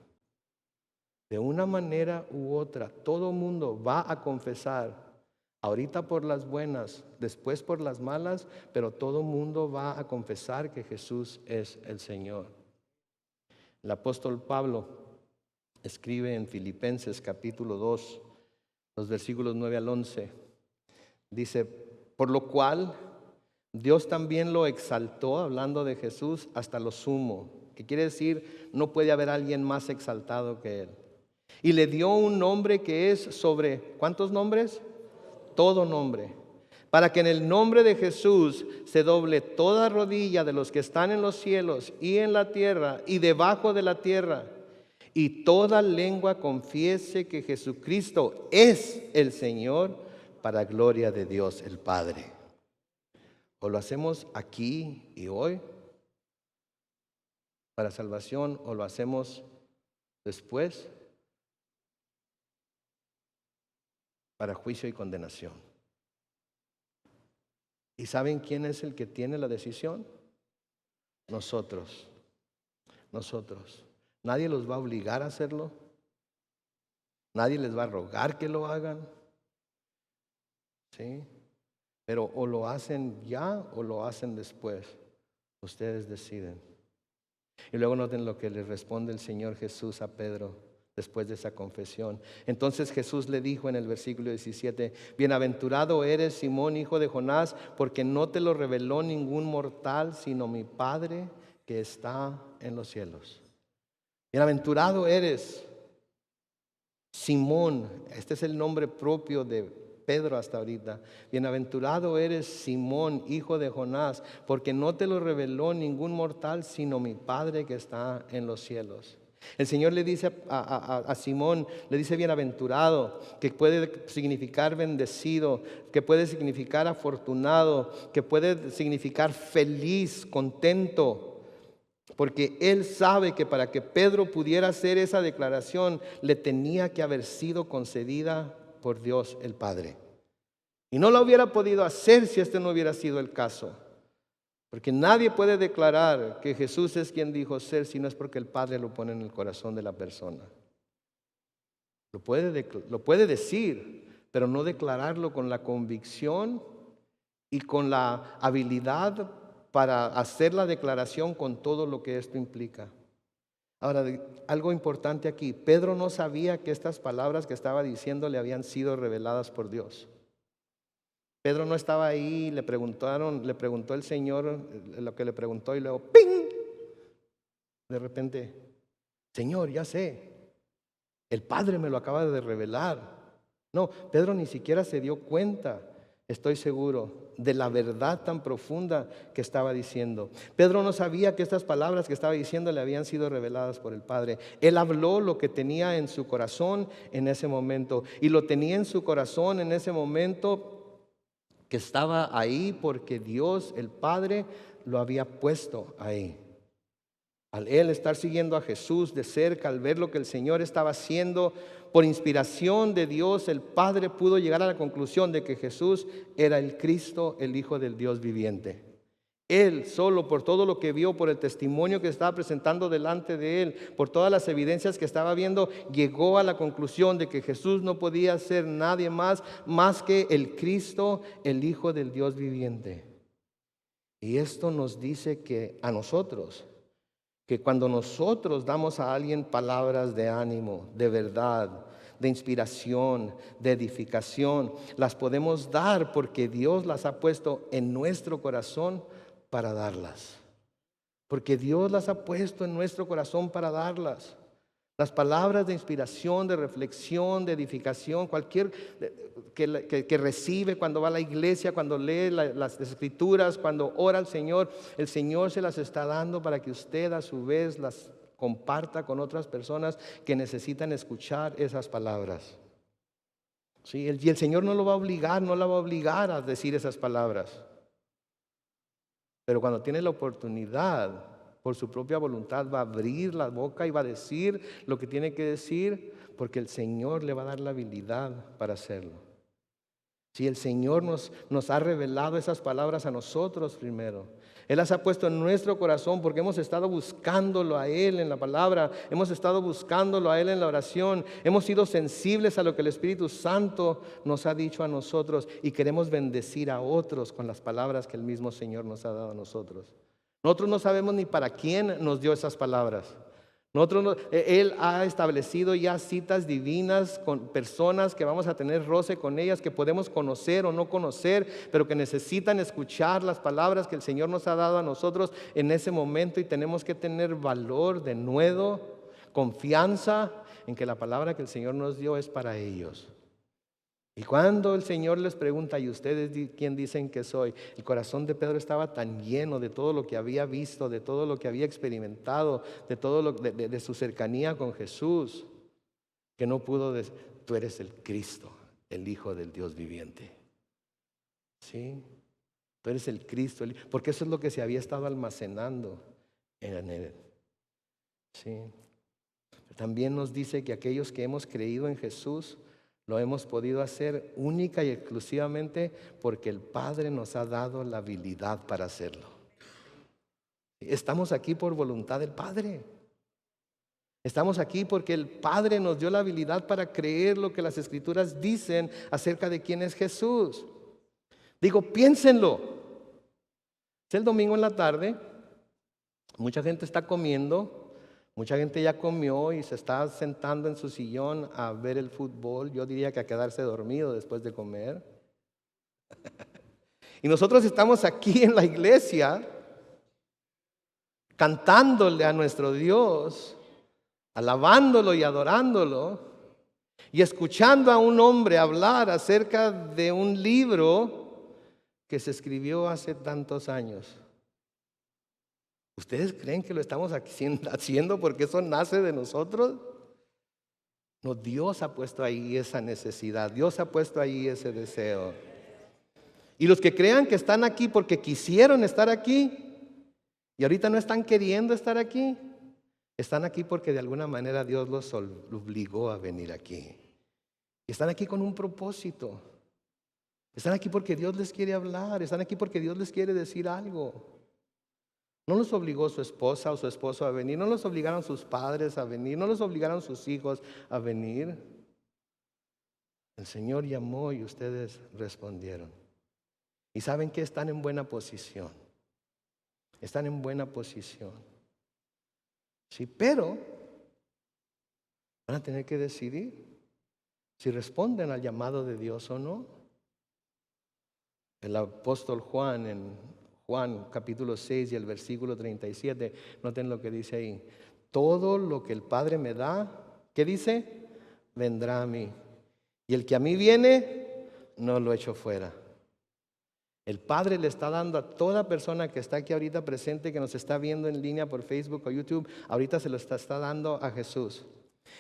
De una manera u otra, todo mundo va a confesar, ahorita por las buenas, después por las malas, pero todo mundo va a confesar que Jesús es el Señor. El apóstol Pablo escribe en Filipenses capítulo 2, los versículos 9 al 11, dice, por lo cual Dios también lo exaltó, hablando de Jesús, hasta lo sumo, que quiere decir, no puede haber alguien más exaltado que Él. Y le dio un nombre que es sobre, ¿cuántos nombres? Todo nombre. Para que en el nombre de Jesús se doble toda rodilla de los que están en los cielos y en la tierra y debajo de la tierra. Y toda lengua confiese que Jesucristo es el Señor, para gloria de Dios el Padre. O lo hacemos aquí y hoy para salvación, o lo hacemos después para juicio y condenación. ¿Y saben quién es el que tiene la decisión? Nosotros. Nadie los va a obligar a hacerlo. Nadie les va a rogar que lo hagan. ¿Sí? Pero o lo hacen ya o lo hacen después. Ustedes deciden. Y luego noten lo que le responde el Señor Jesús a Pedro. después de esa confesión. Entonces Jesús le dijo en el versículo 17, bienaventurado eres, Simón, hijo de Jonás, porque no te lo reveló ningún mortal, sino mi Padre que está en los cielos. Bienaventurado eres, Simón, este es el nombre propio de Pedro hasta ahorita. Bienaventurado eres, Simón, hijo de Jonás, porque no te lo reveló ningún mortal, sino mi Padre que está en los cielos. El Señor le dice a Simón, le dice bienaventurado, que puede significar bendecido, que puede significar afortunado, que puede significar feliz, contento, porque Él sabe que para que Pedro pudiera hacer esa declaración, le tenía que haber sido concedida por Dios el Padre. Y no la hubiera podido hacer si este no hubiera sido el caso. Porque nadie puede declarar que Jesús es quien dijo ser si no es porque el Padre lo pone en el corazón de la persona. Lo puede decir, pero no declararlo con la convicción y con la habilidad para hacer la declaración con todo lo que esto implica. Ahora, algo importante aquí, Pedro no sabía que estas palabras que estaba diciendo le habían sido reveladas por Dios. Pedro no estaba ahí, le preguntó el Señor lo que le preguntó y luego ¡ping! De repente, Señor, ya sé, el Padre me lo acaba de revelar. No, Pedro ni siquiera se dio cuenta, estoy seguro, de la verdad tan profunda que estaba diciendo. Pedro no sabía que estas palabras que estaba diciendo le habían sido reveladas por el Padre. Él habló lo que tenía en su corazón en ese momento, y lo tenía en su corazón en ese momento que estaba ahí porque Dios, el Padre, lo había puesto ahí. Al él estar siguiendo a Jesús de cerca, al ver lo que el Señor estaba haciendo, por inspiración de Dios, el Padre pudo llegar a la conclusión de que Jesús era el Cristo, el Hijo del Dios viviente. Él solo, por todo lo que vio, por el testimonio que estaba presentando delante de él, por todas las evidencias que estaba viendo, llegó a la conclusión de que Jesús no podía ser nadie más que el Cristo, el Hijo del Dios viviente. Y esto nos dice que a nosotros, que cuando nosotros damos a alguien palabras de ánimo, de verdad, de inspiración, de edificación, las podemos dar porque Dios las ha puesto en nuestro corazón para darlas. Porque Dios las ha puesto en nuestro corazón para darlas. Las palabras de inspiración, de reflexión, de edificación, cualquier que recibe cuando va a la iglesia, cuando lee las escrituras, cuando ora al Señor, el Señor se las está dando para que usted a su vez las comparta con otras personas que necesitan escuchar esas palabras. ¿Sí? Y el Señor no lo va a obligar, no la va a obligar a decir esas palabras. Pero cuando tiene la oportunidad, por su propia voluntad, va a abrir la boca y va a decir lo que tiene que decir, porque el Señor le va a dar la habilidad para hacerlo. Si el Señor nos ha revelado esas palabras a nosotros primero, Él las ha puesto en nuestro corazón porque hemos estado buscándolo a Él en la palabra, hemos estado buscándolo a Él en la oración, hemos sido sensibles a lo que el Espíritu Santo nos ha dicho a nosotros y queremos bendecir a otros con las palabras que el mismo Señor nos ha dado a nosotros. Nosotros no sabemos ni para quién nos dio esas palabras. Él ha establecido ya citas divinas con personas que vamos a tener roce con ellas, que podemos conocer o no conocer, pero que necesitan escuchar las palabras que el Señor nos ha dado a nosotros en ese momento, y tenemos que tener valor, denuedo, confianza en que la palabra que el Señor nos dio es para ellos. Y cuando el Señor les pregunta, ¿y ustedes quién dicen que soy? El corazón de Pedro estaba tan lleno de todo lo que había visto, de todo lo que había experimentado, de todo de su cercanía con Jesús, que no pudo decir, tú eres el Cristo, el Hijo del Dios viviente. ¿Sí? Tú eres el Cristo, porque eso es lo que se había estado almacenando en él. ¿Sí? También nos dice que aquellos que hemos creído en Jesús, lo hemos podido hacer única y exclusivamente porque el Padre nos ha dado la habilidad para hacerlo. Estamos aquí por voluntad del Padre. Estamos aquí porque el Padre nos dio la habilidad para creer lo que las Escrituras dicen acerca de quién es Jesús. Digo, piénsenlo. Es el domingo en la tarde, mucha gente está comiendo, Mucha gente ya comió y se está sentando en su sillón a ver el fútbol. Yo diría que a quedarse dormido después de comer. Y nosotros estamos aquí en la iglesia cantándole a nuestro Dios, alabándolo y adorándolo, y escuchando a un hombre hablar acerca de un libro que se escribió hace tantos años. ¿Ustedes creen que lo estamos haciendo porque eso nace de nosotros? No, Dios ha puesto ahí esa necesidad, Dios ha puesto ahí ese deseo. Y los que crean que están aquí porque quisieron estar aquí y ahorita no están queriendo estar aquí, están aquí porque de alguna manera Dios los obligó a venir aquí. Y están aquí con un propósito. Están aquí porque Dios les quiere hablar, están aquí porque Dios les quiere decir algo. No los obligó su esposa o su esposo a venir, no los obligaron sus padres a venir, no los obligaron sus hijos a venir. El Señor llamó y ustedes respondieron. Y saben que están en buena posición. Están en buena posición. Sí, pero van a tener que decidir si responden al llamado de Dios o no. El apóstol Juan en Juan capítulo 6 y el versículo 37, noten lo que dice ahí. Todo lo que el Padre me da, ¿qué dice? Vendrá a mí. Y el que a mí viene, no lo echo fuera. El Padre le está dando a toda persona que está aquí ahorita presente, que nos está viendo en línea por Facebook o YouTube, ahorita se lo está dando a Jesús.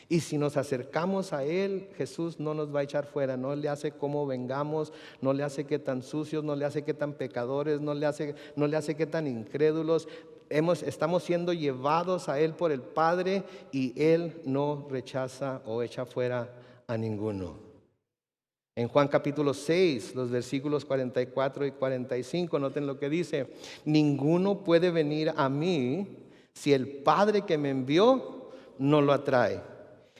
Y si nos acercamos a Él, Jesús no nos va a echar fuera, no le hace como vengamos, no le hace que tan sucios, no le hace que tan pecadores, no le hace que tan incrédulos. Estamos siendo llevados a Él por el Padre y Él no rechaza o echa fuera a ninguno. En Juan capítulo 6, los versículos 44 y 45, noten lo que dice. Ninguno puede venir a mí si el Padre que me envió no lo atrae,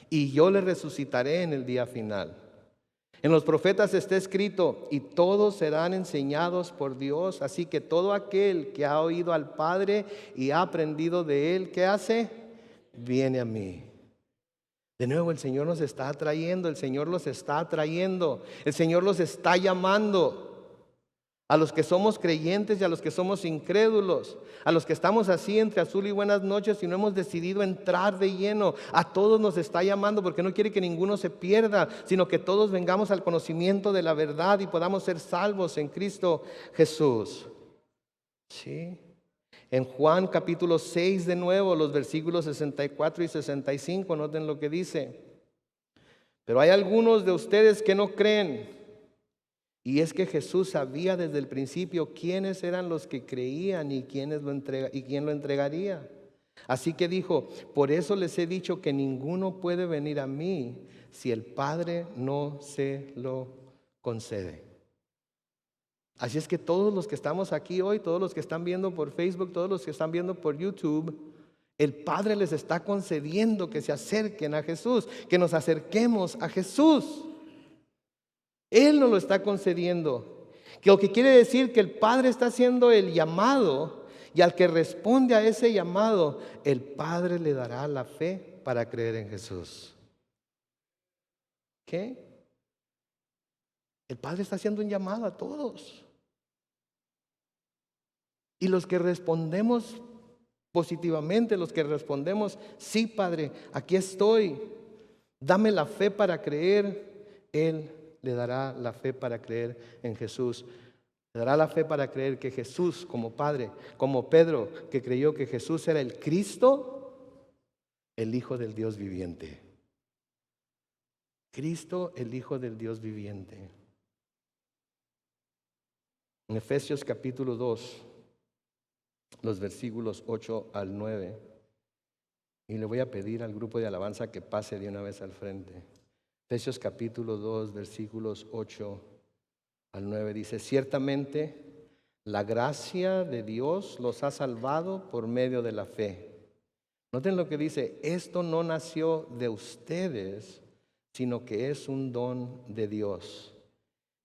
y yo le resucitaré en el día final. En los profetas está escrito, y todos serán enseñados por Dios, así que todo aquel que ha oído al Padre y ha aprendido de Él, ¿qué hace? Viene a mí. De nuevo el Señor nos está atrayendo, el Señor los está atrayendo, el Señor los está llamando. A los que somos creyentes y a los que somos incrédulos, a los que estamos así entre azul y buenas noches y no hemos decidido entrar de lleno, a todos nos está llamando porque no quiere que ninguno se pierda, sino que todos vengamos al conocimiento de la verdad y podamos ser salvos en Cristo Jesús. ¿Sí? En Juan capítulo 6 de nuevo, los versículos 64 y 65, noten lo que dice. Pero hay algunos de ustedes que no creen. Y es que Jesús sabía desde el principio quiénes eran los que creían y quién lo entregaría. Así que dijo, por eso les he dicho que ninguno puede venir a mí si el Padre no se lo concede. Así es que todos los que estamos aquí hoy, todos los que están viendo por Facebook, todos los que están viendo por YouTube, el Padre les está concediendo que se acerquen a Jesús, que nos acerquemos a Jesús. Él nos lo está concediendo. Que lo que quiere decir que el Padre está haciendo el llamado y al que responde a ese llamado, el Padre le dará la fe para creer en Jesús. ¿Qué? El Padre está haciendo un llamado a todos. Y los que respondemos positivamente, los que respondemos, sí, Padre, aquí estoy, dame la fe para creer, Él le dará la fe para creer en Jesús. Le dará la fe para creer que Jesús, como Padre, como Pedro, que creyó que Jesús era el Cristo, el Hijo del Dios viviente. Cristo, el Hijo del Dios viviente. En Efesios capítulo 2, los versículos 8 al 9. Y le voy a pedir al grupo de alabanza que pase de una vez al frente. Efesios capítulo 2, versículos 8 al 9 dice, ciertamente la gracia de Dios los ha salvado por medio de la fe. Noten lo que dice, esto no nació de ustedes, sino que es un don de Dios,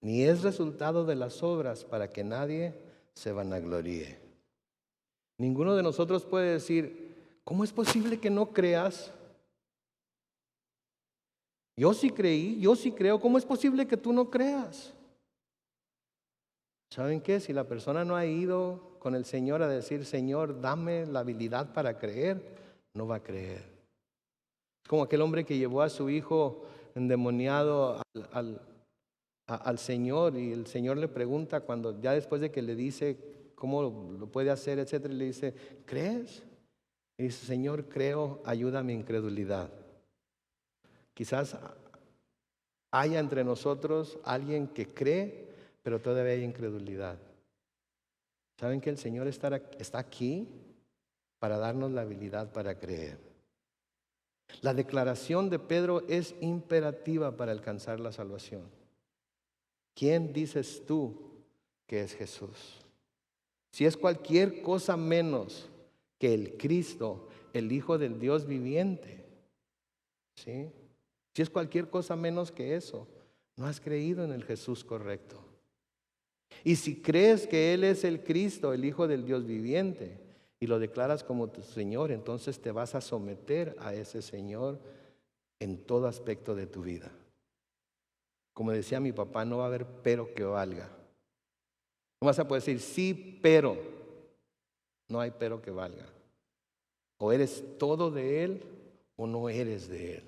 ni es resultado de las obras para que nadie se vanagloríe. Ninguno de nosotros puede decir, ¿Cómo es posible que no creas? Yo sí creí, yo sí creo. ¿Cómo es posible que tú no creas? ¿Saben qué? Si la persona no ha ido con el Señor a decir, Señor, dame la habilidad para creer, no va a creer. Es como aquel hombre que llevó a su hijo endemoniado al Señor, y el Señor le pregunta cuando ya después de que le dice cómo lo puede hacer, etcétera, le dice, ¿crees? Y dice, Señor, creo, ayuda a mi incredulidad. Quizás haya entre nosotros alguien que cree, pero todavía hay incredulidad. ¿Saben que el Señor está aquí para darnos la habilidad para creer? La declaración de Pedro es imperativa para alcanzar la salvación. ¿Quién dices tú que es Jesús? Si es cualquier cosa menos que el Cristo, el Hijo del Dios viviente, ¿sí? Si es cualquier cosa menos que eso, no has creído en el Jesús correcto. Y si crees que Él es el Cristo, el Hijo del Dios viviente, y lo declaras como tu Señor, entonces te vas a someter a ese Señor en todo aspecto de tu vida. Como decía mi papá, no va a haber pero que valga. No vas a poder decir sí, pero. No hay pero que valga. O eres todo de Él o no eres de Él.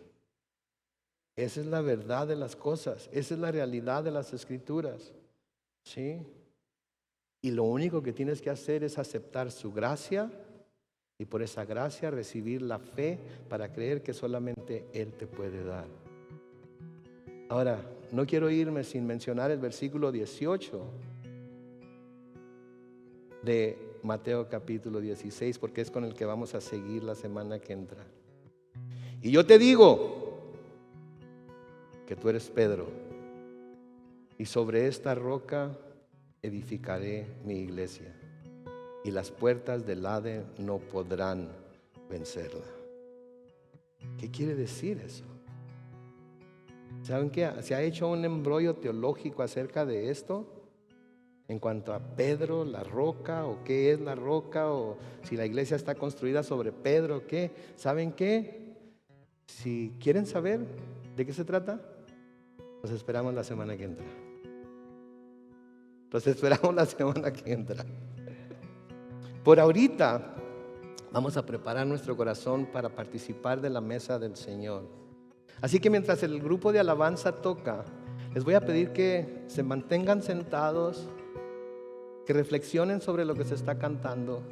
Esa es la verdad de las cosas. Esa es la realidad de las Escrituras. ¿Sí? Y lo único que tienes que hacer es aceptar su gracia y por esa gracia recibir la fe para creer que solamente Él te puede dar. Ahora, no quiero irme sin mencionar el versículo 18 de Mateo capítulo 16, porque es con el que vamos a seguir la semana que entra. Y yo te digo que tú eres Pedro, y sobre esta roca edificaré mi iglesia, y las puertas del Hades no podrán vencerla. ¿Qué quiere decir eso? ¿Saben qué? Se ha hecho un embrollo teológico acerca de esto en cuanto a Pedro, la roca, o qué es la roca, o si la iglesia está construida sobre Pedro, o qué. ¿Saben qué? Si quieren saber de qué se trata, los esperamos la semana que entra. Los esperamos la semana que entra. Por ahorita vamos a preparar nuestro corazón para participar de la mesa del Señor. Así que mientras el grupo de alabanza toca, les voy a pedir que se mantengan sentados, que reflexionen sobre lo que se está cantando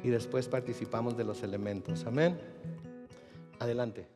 y después participamos de los elementos. Amén. Adelante.